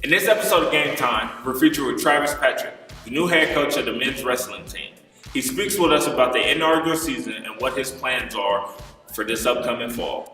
In this episode of Game Time, we're featured with Travis Patrick, the new head coach of the men's wrestling team. He speaks with us about the inaugural season and what his plans are for this upcoming fall.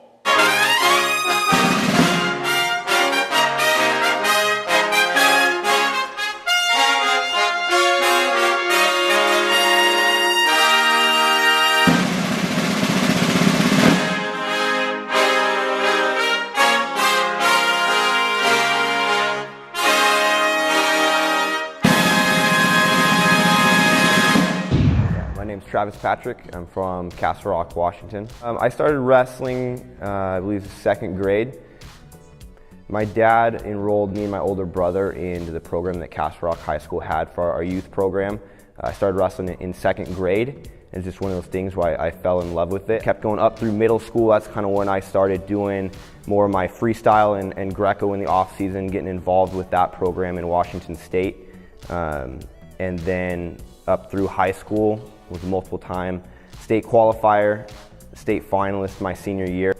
My name's Travis Patrick. I'm from Castle Rock, Washington. I started wrestling, I believe, second grade. My dad enrolled me and my older brother into the program that Castle Rock High School had for our youth program. I started wrestling in second grade. It's just one of those things where I fell in love with it. Kept going up through middle school. That's kind of when I started doing more of my freestyle and Greco in the off season, getting involved with that program in Washington State. And then up through high school, was a multiple-time state qualifier, state finalist my senior year.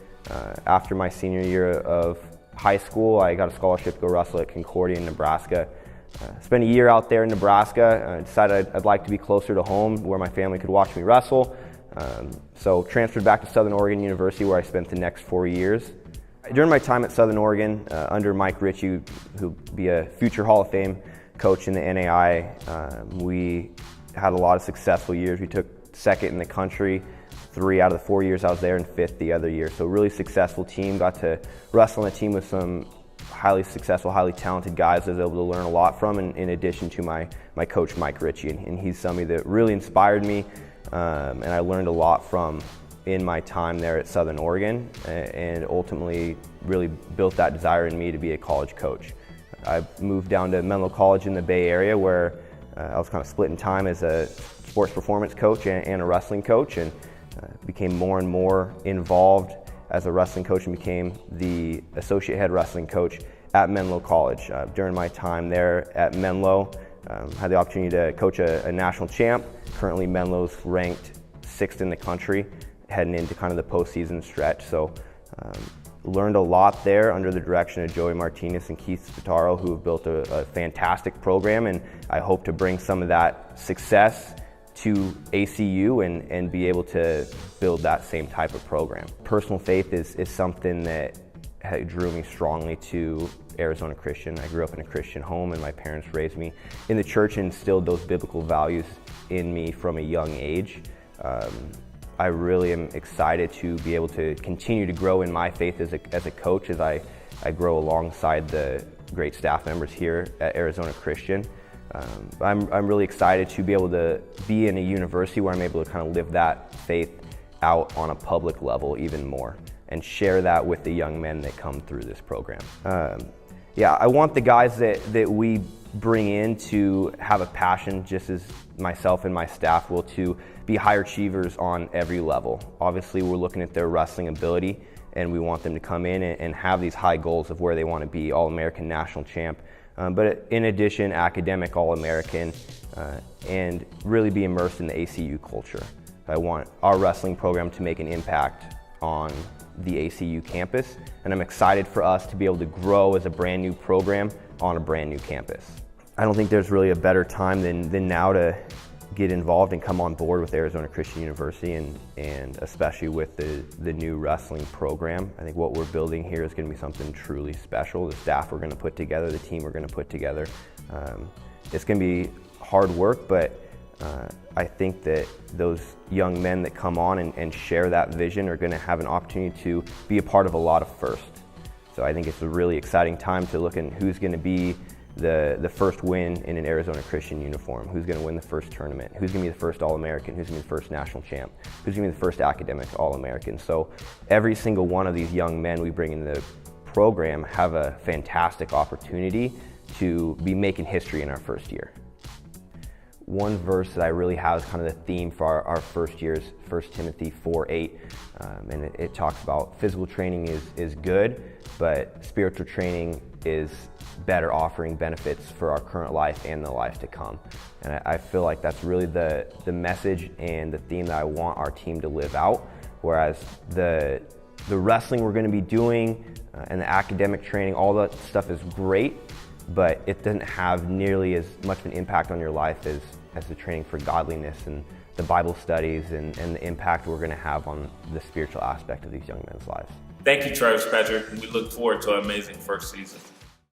After my senior year of high school, I got a scholarship to go wrestle at Concordia in Nebraska. Spent a year out there in Nebraska. Decided I'd like to be closer to home where my family could watch me wrestle. So transferred back to Southern Oregon University where I spent the next 4 years. During my time at Southern Oregon, under Mike Ritchie, who'll be a future Hall of Fame coach in the NAI, we had a lot of successful years. We took second in the country 3 out of the 4 years I was there and fifth the other year. So really successful team. Got to wrestle on a team with some highly successful, highly talented guys I was able to learn a lot from, in addition to my coach Mike Ritchie. And he's somebody that really inspired me and I learned a lot from in my time there at Southern Oregon, and ultimately really built that desire in me to be a college coach. I moved down to Menlo College in the Bay Area where I was kind of splitting time as a sports performance coach and a wrestling coach, and became more and more involved as a wrestling coach and became the associate head wrestling coach at Menlo College. During my time there at Menlo, had the opportunity to coach a national champ. Currently Menlo's ranked 6th in the country heading into kind of the postseason stretch. So learned a lot there under the direction of Joey Martinez and Keith Spataro, who have built a fantastic program, and I hope to bring some of that success to ACU and be able to build that same type of program. Personal faith is something that drew me strongly to Arizona Christian. I grew up in a Christian home and my parents raised me in the church and instilled those biblical values in me from a young age. I really am excited to be able to continue to grow in my faith as a coach as I grow alongside the great staff members here at Arizona Christian. I'm really excited to be able to be in a university where I'm able to kind of live that faith out on a public level even more and share that with the young men that come through this program. I want the guys that we bring in to have a passion, just as myself and my staff will, to be higher achievers on every level. Obviously, we're looking at their wrestling ability and we want them to come in and have these high goals of where they want to be, All-American, national champ. But in addition, academic All-American, and really be immersed in the ACU culture. I want our wrestling program to make an impact on the ACU campus, and I'm excited for us to be able to grow as a brand new program on a brand new campus. I don't think there's really a better time than now to get involved and come on board with Arizona Christian University, and especially with the new wrestling program. I think what we're building here is going to be something truly special. The staff we're going to put together, the team we're going to put together. It's going to be hard work, but I think that those young men that come on and share that vision are going to have an opportunity to be a part of a lot of firsts. So I think it's a really exciting time to look at who's going to be the first win in an Arizona Christian uniform, who's going to win the first tournament, who's going to be the first All-American, who's going to be the first national champ, who's going to be the first academic All-American. So every single one of these young men we bring into the program have a fantastic opportunity to be making history in our first year. One verse that I really have is kind of the theme for our first year is 1 Timothy 4:8, and it talks about physical training is good, but spiritual training is better, offering benefits for our current life and the life to come. And I feel like that's really the message and the theme that I want our team to live out, whereas the wrestling we're going to be doing and the academic training, all that stuff is great, but it doesn't have nearly as much of an impact on your life as the training for godliness and the Bible studies and the impact we're going to have on the spiritual aspect of these young men's lives. Thank you, Travis Patrick. We look forward to an amazing first season.